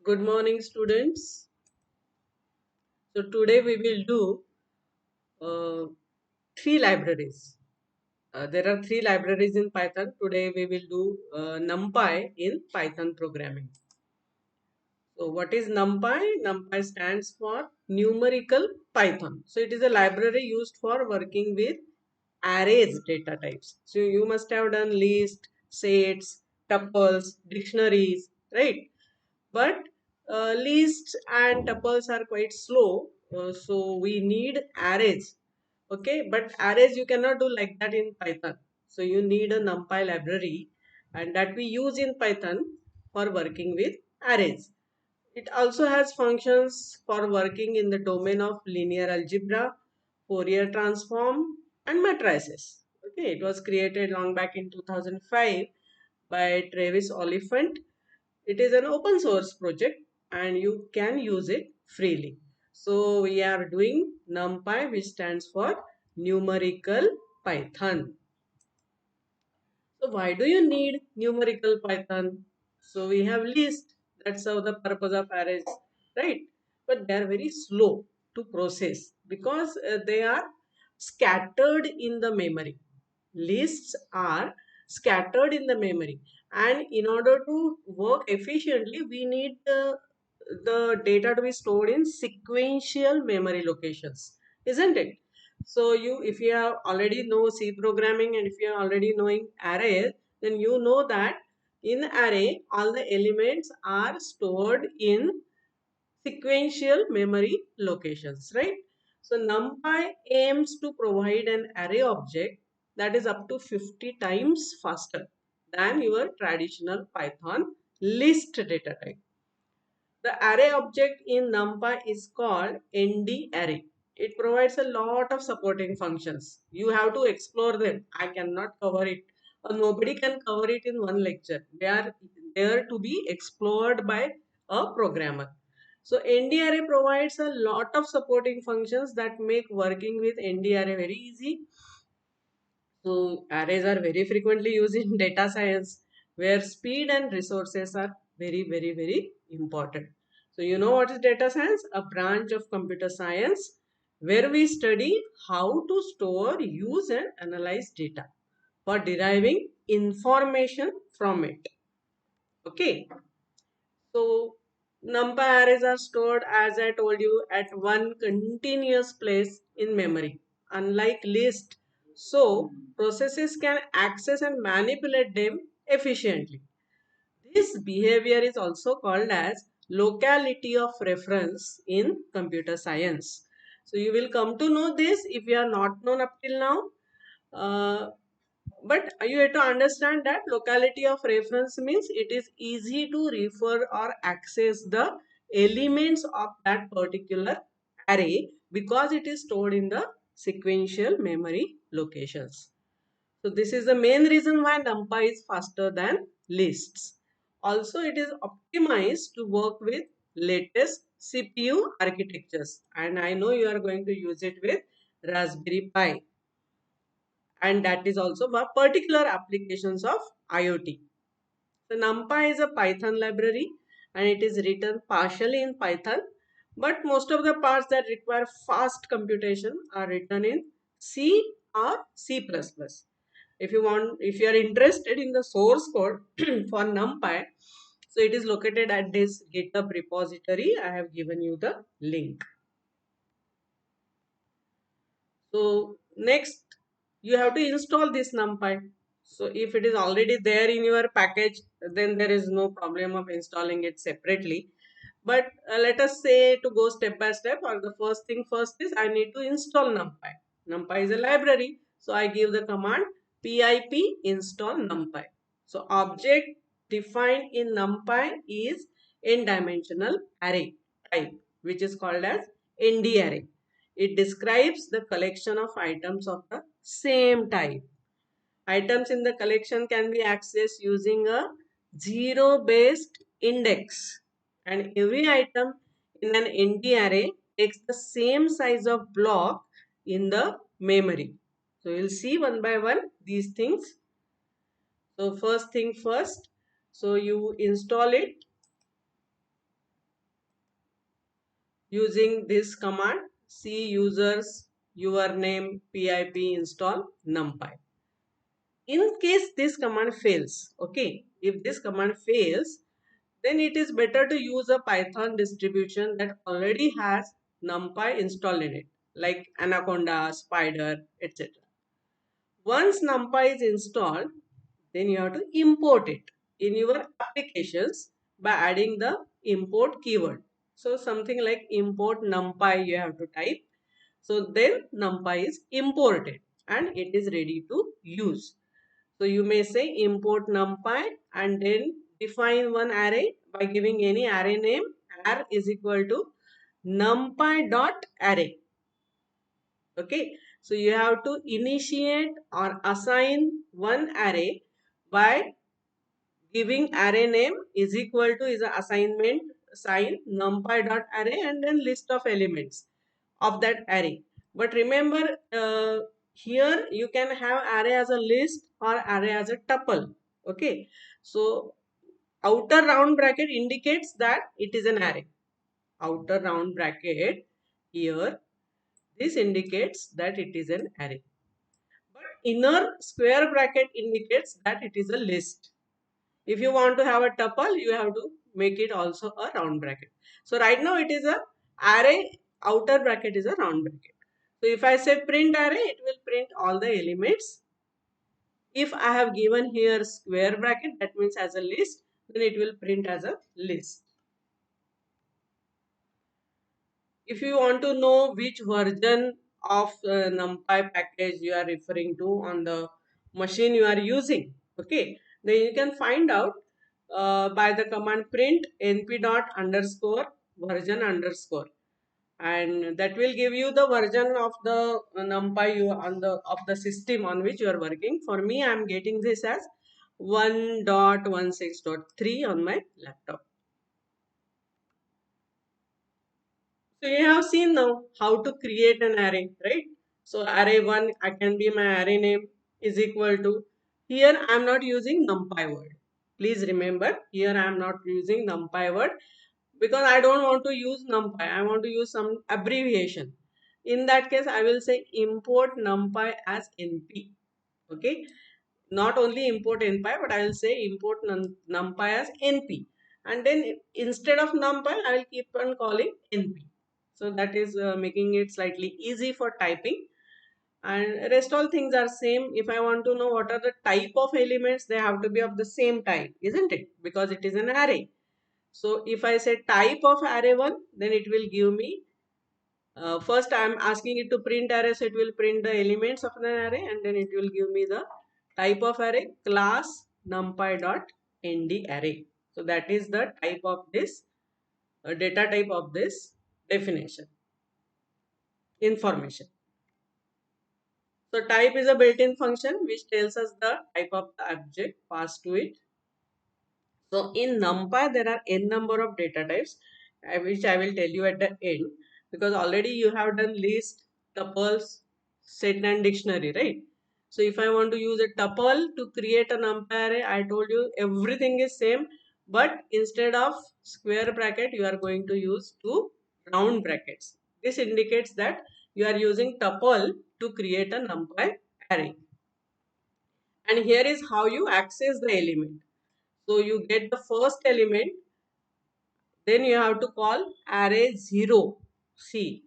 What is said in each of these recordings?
Good morning, students. So today we will do three libraries. There are three libraries in Python. Today we will do NumPy in Python programming. So what is NumPy? NumPy stands for Numerical Python. So it is a library used for working with arrays data types. So you must have done list, sets, tuples, dictionaries, right? But lists and tuples are quite slow, so we need arrays. Okay, but arrays you cannot do like that in Python. So you need a NumPy library, and that we use in Python for working with arrays. It also has functions for working in the domain of linear algebra, Fourier transform, and matrices. Okay, it was created long back in 2005 by Travis Oliphant. It is an open source project and you can use it freely. So we are doing NumPy, which stands for Numerical Python. So why do you need numerical Python? So we have list. That's how the purpose of arrays, right? But they are very slow to process because they are scattered in the memory. Lists are scattered in the memory, and in order to work efficiently, we need the data to be stored in sequential memory locations, isn't it? So you, if you have already know C programming and if you are already knowing arrays, then you know that in array all the elements are stored in sequential memory locations, right? So NumPy aims to provide an array object that is up to 50 times faster than your traditional Python list data type. The array object in NumPy is called ND-array. It provides a lot of supporting functions. You have to explore them. I cannot cover it. Or nobody can cover it in one lecture. They are there to be explored by a programmer. So ND-array provides a lot of supporting functions that make working with ND-array very easy. So arrays are very frequently used in data science where speed and resources are very important. So you know what is data science? A branch of computer science where we study how to store, use and analyze data for deriving information from it. Okay. So NumPy arrays are stored, as I told you, at one continuous place in memory, unlike list. So processes can access and manipulate them efficiently. This behavior is also called as locality of reference in computer science. So you will come to know this if you are not known up till now. Uh, but you have to understand that locality of reference means it is easy to refer or access the elements of that particular array because it is stored in the sequential memory locations. So this is the main reason why NumPy is faster than lists. Also, it is optimized to work with latest CPU architectures, and I know you are going to use it with Raspberry Pi, and that is also for particular applications of IoT. So NumPy is a Python library and it is written partially in Python, but most of the parts that require fast computation are written in C or C++. If you are interested in the source code for NumPy, so it is located at this GitHub repository. I have given you the link. So next, you have to install this NumPy. So if it is already there in your package, then there is no problem of installing it separately. But let us say to go step by step, or the first thing first is I need to install NumPy. NumPy is a library, so I give the command pip install NumPy. So object defined in NumPy is n-dimensional array type, which is called as ND array. It describes the collection of items of the same type. Items in the collection can be accessed using a zero-based index, and every item in an ND array takes the same size of block in the memory. So you'll see one by one these things. So first thing first, so you install it. using this command users username pip install numpy. In case this command fails, okay, if this command fails, then it is better to use a Python distribution that already has NumPy installed in it, like Anaconda, Spider, etc. Once NumPy is installed, then you have to import it in your applications by adding the import keyword. So something like import NumPy you have to type. So then NumPy is imported and it is ready to use. So you may say import NumPy and then define one array by giving any array name. Array is equal to numpy dot array. Okay, so you have to initiate or assign one array by giving array name is equal to is a assignment sign numpy dot array and then list of elements of that array. But remember, here you can have array as a list or array as a tuple. Okay, so outer round bracket indicates that it is an array. Outer round bracket here, this indicates that it is an array. But inner square bracket indicates that it is a list. If you want to have a tuple, you have to make it also a round bracket. So right now it is a array, outer bracket is a round bracket. So if I say print array, it will print all the elements. If I have given here square bracket, that means as a list, then it will print as a list. If you want to know which version of NumPy package you are referring to on the machine you are using, okay, then you can find out by the command print np dot underscore version underscore, and that will give you the version of the NumPy you on the of the system on which you are working. For me, I am getting this as 1.16.3 on my laptop. So you have seen now how to create an array, right? So array 1, I can be my array name is equal to, here I am not using numpy word. Please remember, here I am not using numpy word because I don't want to use numpy. I want to use some abbreviation. In that case, I will say import numpy as np. Okay, not only import npy, but I will say import numpy as np, and then instead of numpy I will keep on calling np. So that is making it slightly easy for typing, and rest all things are same. If I want to know what are the type of elements, they have to be of the same type, isn't it? Because it is an array. So if I say type of array 1, then it will give me first I am asking it to print array, so it will print the elements of an array, and then it will give me the type of array class numpy dot nd array. So that is the type of this data type of this definition information. So type is a built-in function which tells us the type of the object passed to it. So in NumPy, there are n number of data types, which I will tell you at the end, because already you have done list, tuples, set and dictionary, right? So if I want to use a tuple to create a NumPy array, I told you everything is same, but instead of square bracket, you are going to use two round brackets. This indicates that you are using tuple to create a NumPy array. And here is how you access the element. So you get the first element, then you have to call array 0. See,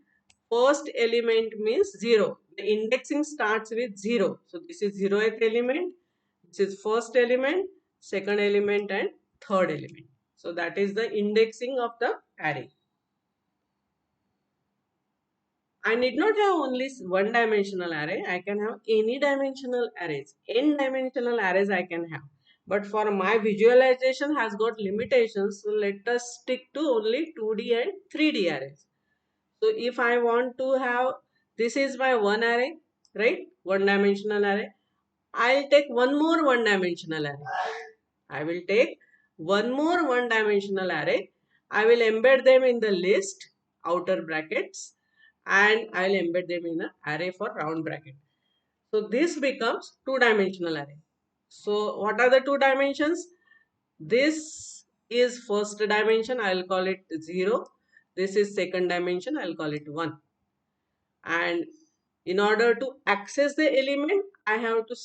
first element means 0. The indexing starts with 0. So this is 0th element, this is first element, second element and third element. So that is the indexing of the array. I need not have only one dimensional array. I can have any dimensional arrays. N dimensional arrays I can have. But for my visualization has got limitations. So let us stick to only 2D and 3D arrays. So if I want to have, this is my one array, right? One dimensional array. I'll take one more one dimensional array. I will take one more one dimensional array. I will embed them in the list, outer brackets, and I will embed them in an array for round bracket. So this becomes two-dimensional array. So what are the two dimensions? This is first dimension, I will call it 0. This is second dimension, I'll call it 1. And in order to access the element, I have to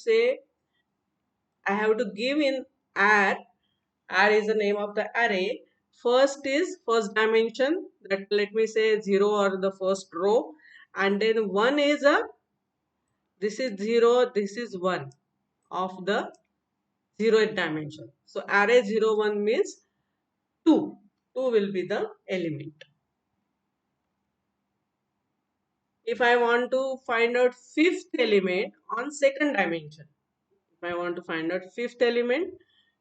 give in arr. Arr is the name of the array. First is first dimension, that let me say 0 or the first row, and then 1 is this is 0, this is 1 of the 0th dimension. So array 0 1 means 2. 2 will be the element. If I want to find out fifth element on second dimension, if I want to find out fifth element,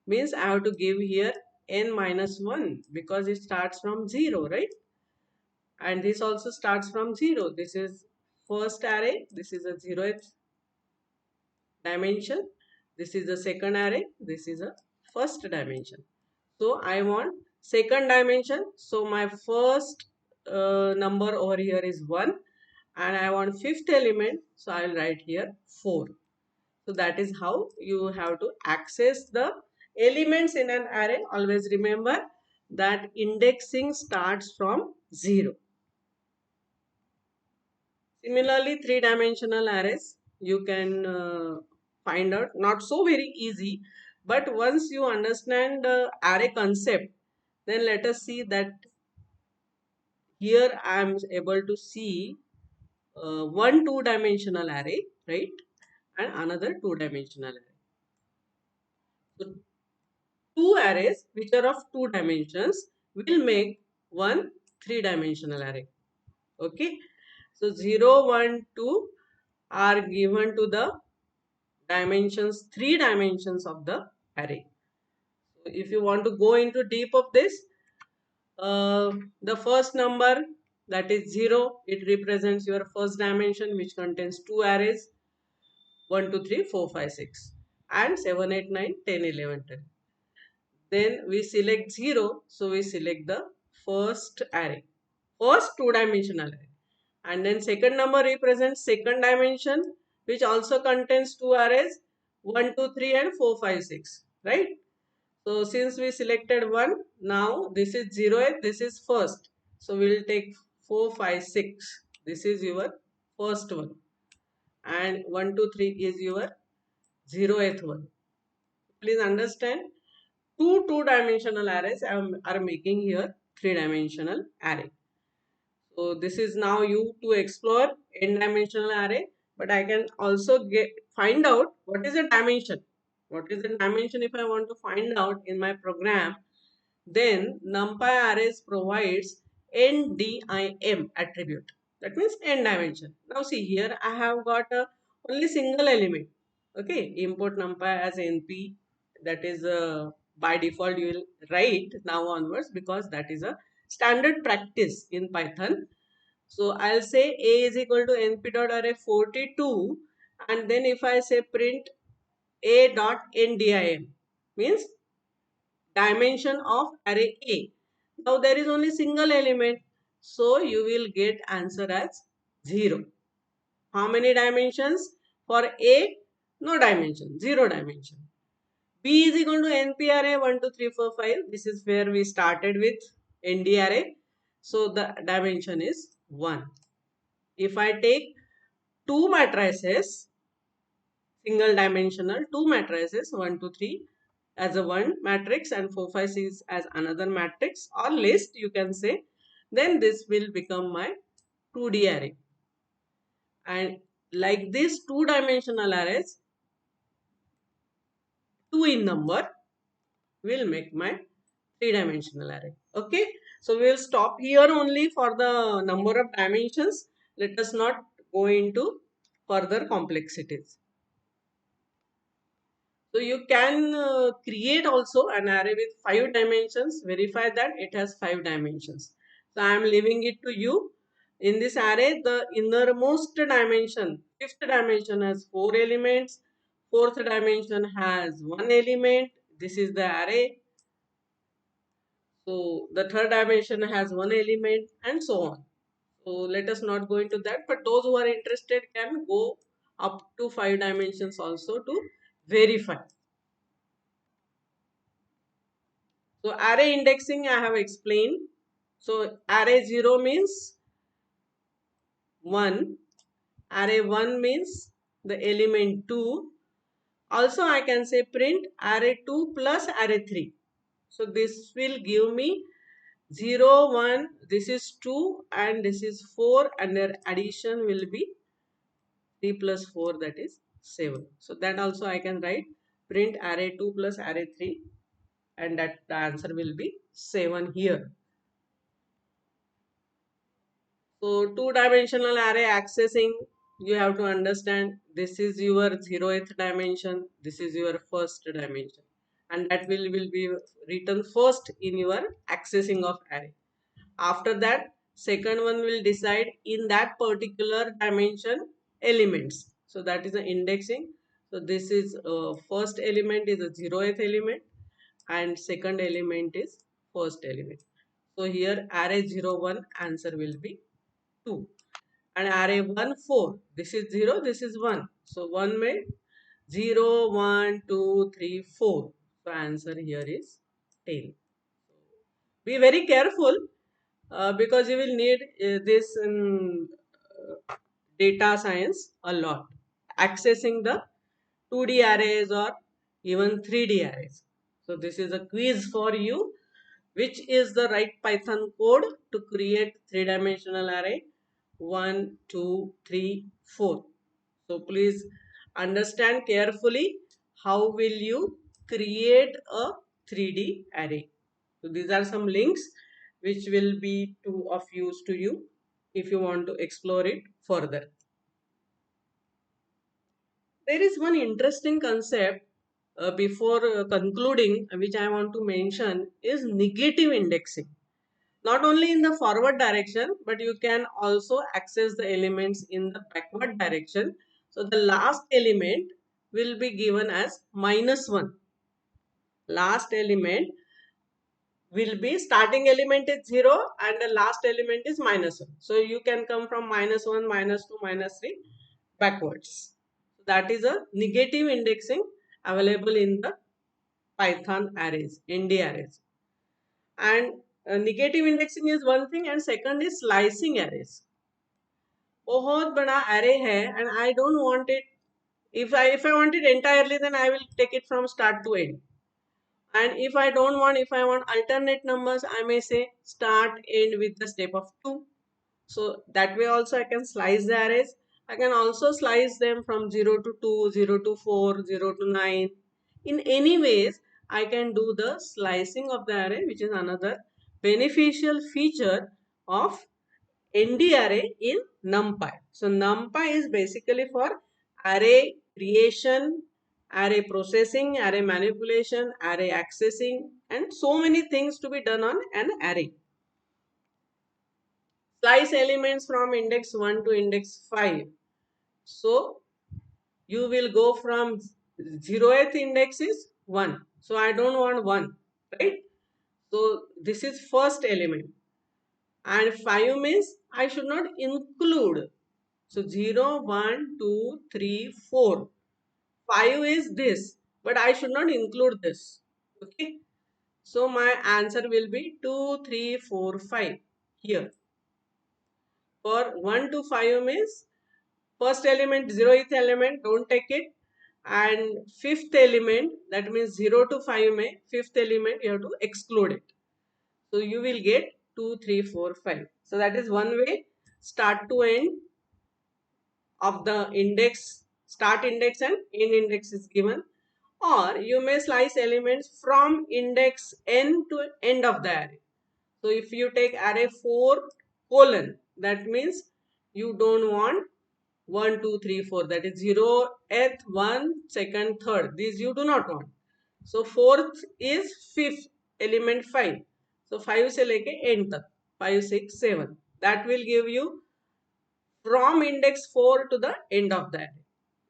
means I have to give here n minus 1 because it starts from 0, right? And this also starts from 0. This is first array, this is a 0th dimension, this is the second array, this is a first dimension. So I want second dimension, so my first number over here is 1, and I want fifth element, so I will write here 4. So that is how you have to access the elements in an array. Always remember that indexing starts from 0. Similarly, three-dimensional arrays you can find out, not so very easy, but once you understand the array concept, then let us see that here I am able to see one two-dimensional array, right, and another two-dimensional array. So two arrays which are of two dimensions will make one three-dimensional array. Okay, so 0, 1, 2 are given to the dimensions, three dimensions of the array. So if you want to go into deep of this, the first number, that is 0, it represents your first dimension, which contains two arrays 1 2 3 4 5 6 and 7 8 9 10 11 12. Then we select 0, so we select the first array, first two-dimensional array. And then second number represents second dimension, which also contains two arrays 1 2 3 and 4 5 6, right? So since we selected 1, now this is 0th, this is first. So we will take 4 5 6. This is your first one, and 1 2 3 is your 0th one. Please understand, two-dimensional arrays are making here three-dimensional array. So this is now you to explore n-dimensional array, but I can also find out what is the dimension. What is the dimension if I want to find out in my program? Then NumPy arrays provides ndim attribute. That means n dimension. Now see here I have got a only single element. Okay, import NumPy as np. That is by default you will write now onwards because that is a standard practice in Python. So I'll say a is equal to np dot array 42, and then if I say print a dot ndim means dimension of array A. Now there is only single element, so you will get answer as 0. How many dimensions? For A, no dimension, 0 dimension. B is equal to NP array 1 2 3 4 5. This is where we started with ND array. So the dimension is 1. If I take two matrices, single dimensional, two matrices 1 2 3 as a one matrix and 4 5 6 as another matrix or list, you can say, then this will become my 2D array. And like this two-dimensional arrays, 2 in number, will make my three-dimensional array. Okay, so we will stop here only for the number of dimensions. Let us not go into further complexities. So you can create also an array with 5 dimensions, verify that it has 5 dimensions. So I am leaving it to you. In this array, the innermost dimension, fifth dimension has 4 elements, fourth dimension has 1 element. This is the array. So the third dimension has 1 element and so on. So let us not go into that, but those who are interested can go up to 5 dimensions also to verify. So array indexing I have explained. So array 0 means 1. Array 1 means the element 2. Also I can say print array 2 plus array 3. So this will give me 0, 1, this is 2 and this is 4, and their addition will be 3 plus 4, that is 7. So that also I can write print array 2 plus array 3, and that the answer will be 7 here. So two-dimensional array accessing, you have to understand this is your 0th dimension, this is your first dimension, and that will be written first in your accessing of array. After that, second one will decide in that particular dimension elements. So that is the indexing. So this is first element is a 0th element and second element is first element. So here array 0 1 answer will be 2, and array 1 4, this is 0, this is 1. So 1 made 0 1 2 3 4. So answer here is 10. Be very careful because you will need this in data science a lot, accessing the 2D arrays or even 3D arrays. So this is a quiz for you. Which is the right Python code to create three-dimensional array? 1, 2, 3, 4. So please understand carefully how will you create a 3D array. So these are some links which will be of use to you if you want to explore it further. There is one interesting concept before concluding which I want to mention is negative indexing. Not only in the forward direction, but you can also access the elements in the backward direction. So the last element will be given as -1. Last element will be, starting element is 0 and the last element is -1. So you can come from -1, -2, -3 backwards. That is a negative indexing available in the Python arrays, ND arrays. And negative indexing is one thing, and second is slicing arrays. बहुत बड़ा array है and I don't want it. If I want it entirely, then I will take it from start to end. And if I don't want, if I want alternate numbers, I may say start end with the step of 2. So that way also I can slice the arrays. I can also slice them from 0 to 2, 0 to 4, 0 to 9. In any ways, I can do the slicing of the array, which is another beneficial feature of ND array in NumPy. So NumPy is basically for array creation, array processing, array manipulation, array accessing, and so many things to be done on an array. Slice elements from index 1 to index 5. So you will go from 0th index is 1. So I don't want 1, right? So this is first element. And 5 means I should not include. So 0, 1, 2, 3, 4. 5 is this, but I should not include this. Okay. So my answer will be 2, 3, 4, 5 here. For 1 to 5 means first element, 0th element, don't take it. And fifth element, that means 0 to 5 may, fifth element, you have to exclude it. So you will get 2, 3, 4, 5. So that is one way, start to end of the index, start index and end index is given. Or you may slice elements from index n to end of the array. So if you take array 4 colon, that means you don't want 1, 2, 3, 4. That is 0th, 1, 2nd, 3rd. These you do not want. So fourth is fifth element 5. So 5 से लेके end तक 5, 6, 7. That will give you from index 4 to the end of the array.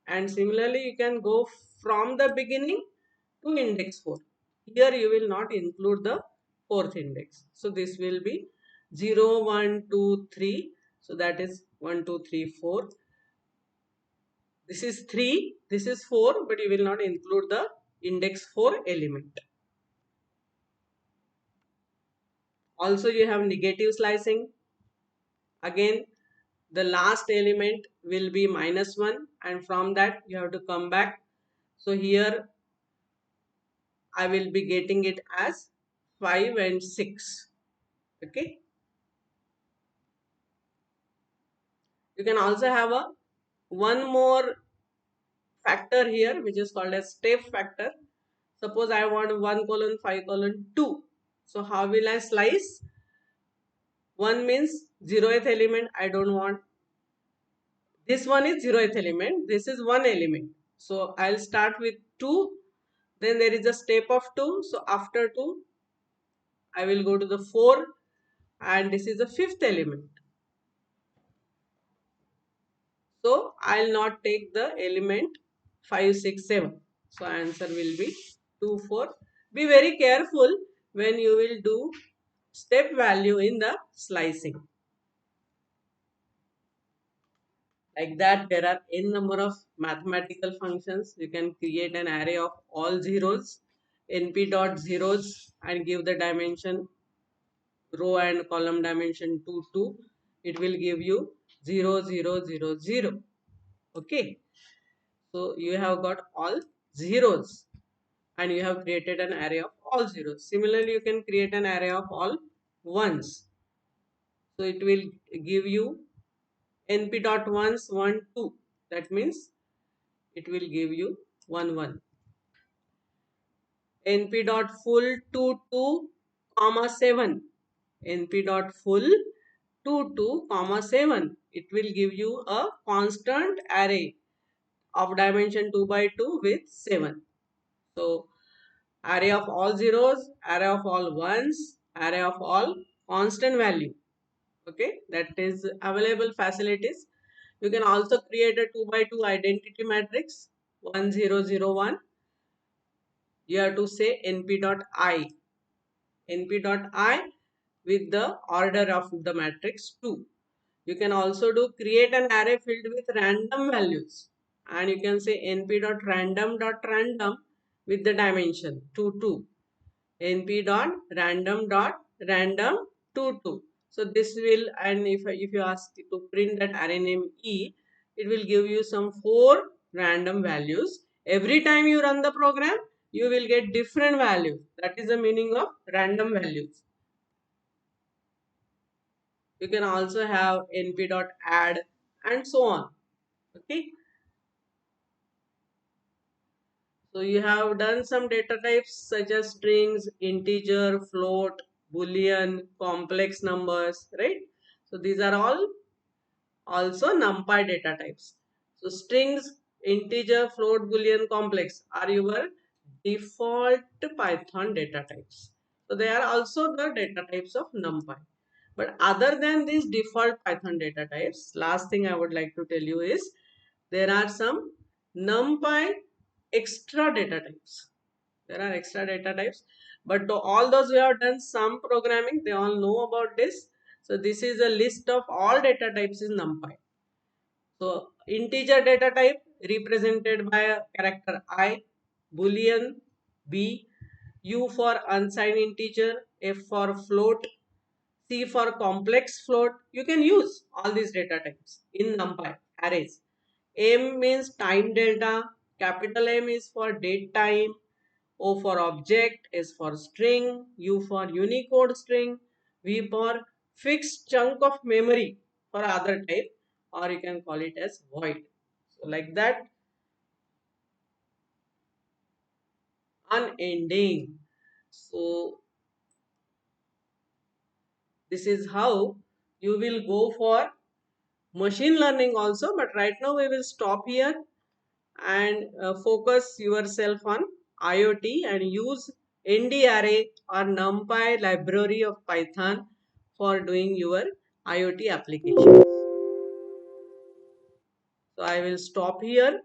And similarly, you can go from the beginning to index 4. Here you will not include the fourth index. So this will be 0, 1, 2, 3. So that is 1, 2, 3, 4. This is 3, this is 4, but you will not include the index 4 element. Also you have negative slicing. Again, the last element will be -1, and from that you have to come back. So here I will be getting it as 5 and 6. Okay. You can also have a one more factor here, which is called as step factor. Suppose I want 1 colon 5 colon 2. So how will I slice? 1 means 0th element I don't want. This one is 0th element. This is one element. So I'll start with 2. Then there is a step of 2. So after 2, I will go to the 4. And this is the 5th element. So I'll not take the element 5, 6, 7. So answer will be 2, 4. Be very careful when you will do step value in the slicing. Like that, there are n number of mathematical functions. You can create an array of all zeros, np dot zeros, and give the dimension row and column dimension 2, 2. It will give you 0, 0, 0, 0. Okay. So you have got all zeros and you have created an array of all zeros. Similarly, you can create an array of all ones. So it will give you np dot ones 1, 2. That means it will give you 1, 1. np dot full 2, 2, comma 7. np dot full 2, 2, comma 7. It will give you a constant array of dimension 2 by 2 with 7. So array of all zeros, array of all ones, array of all constant value. Okay, that is available facilities. You can also create a 2 by 2 identity matrix 1, 0, 0, 1. You have to say np dot I, np dot I with the order of the matrix 2. You can also do create an array filled with random values, and you can say np dot random with the dimension 2, 2. np dot random 2, 2. So this will, and if you ask to print that array name E, it will give you some 4 random values. Every time you run the program, you will get different values. That is the meaning of random values. You can also have np dot add and so on. Okay. So you have done some data types such as strings, integer, float, boolean, complex numbers, right? So these are all also NumPy data types. So strings, integer, float, boolean, complex are your default Python data types. So they are also the data types of NumPy. But other than these default Python data types, last thing I would like to tell you is there are some NumPy extra data types. There are extra data types, but to all those who have done some programming, they all know about this. So this is a list of all data types in NumPy. So integer data type represented by a character I, boolean B, U for unsigned integer, F for float, C for complex float. You can use all these data types in NumPy arrays. M means time delta, capital M is for date time, O for object, S for string, U for Unicode string, V for fixed chunk of memory for other type, or you can call it as void. So like that, unending. So this is how you will go for machine learning also, but right now we will stop here and focus yourself on IoT and use NDRA or NumPy library of Python for doing your IoT application. So I will stop here.